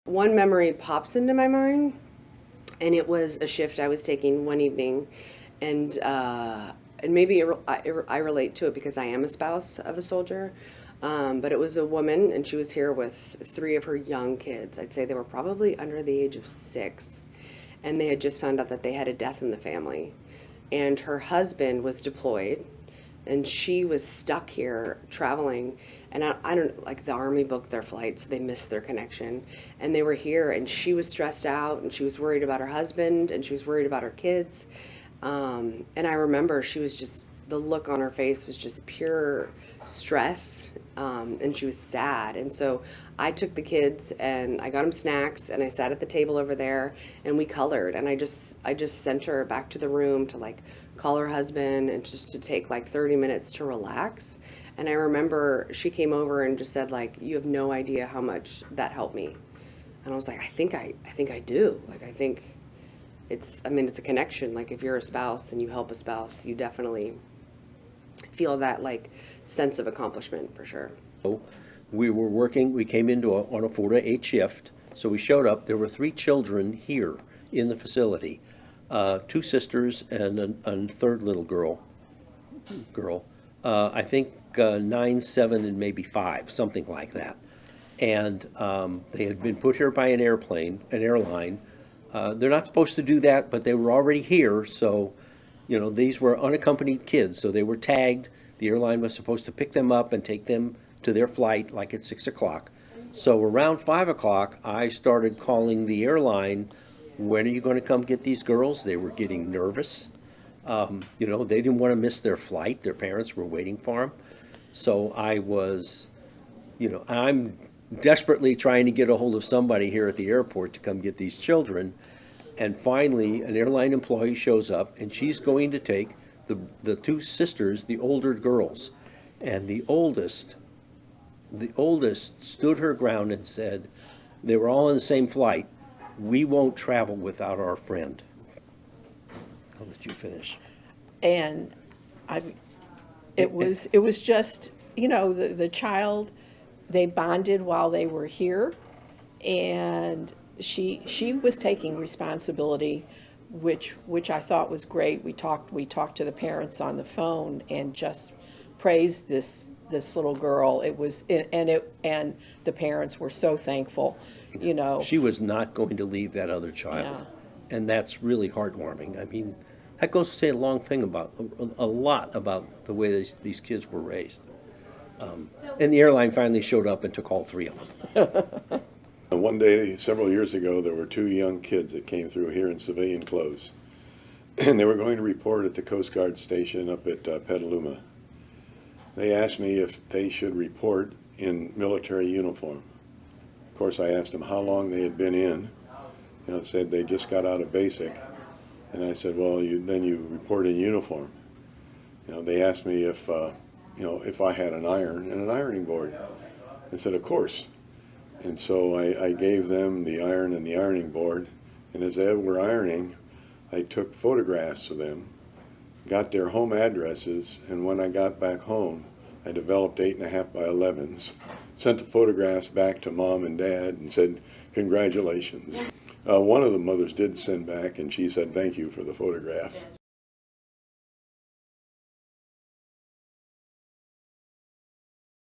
one memory pops into my mind, and it was a shift I was taking one evening, and maybe I relate to it because I am a spouse of a soldier. But it was a woman, and she was here with three of her young kids. I'd say they were probably under the age of 6, and they had just found out that they had a death in the family, and her husband was deployed, and she was stuck here traveling. And I don't, like, the army booked their flight, so they missed their connection, and they were here, and she was stressed out, and she was worried about her husband, and she was worried about her kids. And I remember she was just, the look on her face was just pure stress, and she was sad. And so I took the kids and I got them snacks, and I sat at the table over there, and we colored. And I just sent her back to the room to, like, call her husband and just to take like 30 minutes to relax. And I remember she came over and just said, like, you have no idea how much that helped me. And I was like, I think I do. Like, I think it's a connection. Like, if you're a spouse and you help a spouse, you definitely feel that, like, sense of accomplishment for sure. We were working, we came into on a 4 to 8 shift, so we showed up. There were 3 children here in the facility, 2 sisters and a third little girl. I think 9, 7, and maybe 5, something like that. And they had been put here by an airline. They're not supposed to do that, but they were already here, so, these were unaccompanied kids, so they were tagged. The airline was supposed to pick them up and take them to their flight, like at 6 o'clock. So around 5 o'clock, I started calling the airline, when are you going to come get these girls? They were getting nervous. They didn't want to miss their flight. Their parents were waiting for them. So I'm desperately trying to get a hold of somebody here at the airport to come get these children. And finally, an airline employee shows up, and she's going to take the 2 sisters, the older girls. And the oldest stood her ground and said, they were all in the same flight, we won't travel without our friend. I'll let you finish. And I, it was just, the child, they bonded while they were here, and she was taking responsibility, which I thought was great. We talked to the parents on the phone and just praised this little girl. It was, and the parents were so thankful, She was not going to leave that other child. Yeah. And that's really heartwarming. I mean, that goes to say a lot about the way these kids were raised. And the airline finally showed up and took all 3 of them. And one day, several years ago, there were 2 young kids that came through here in civilian clothes. And they were going to report at the Coast Guard station up at Petaluma. They asked me if they should report in military uniform. Of course, I asked them how long they had been in. Said they just got out of basic. And I said, well, then you report in uniform. They asked me if I had an iron and an ironing board. I said, of course. And so I gave them the iron and the ironing board. And as they were ironing, I took photographs of them, got their home addresses, and when I got back home, I developed 8.5 by 11s, sent the photographs back to Mom and Dad and said, congratulations. One of the mothers did send back, and she said, thank you for the photograph.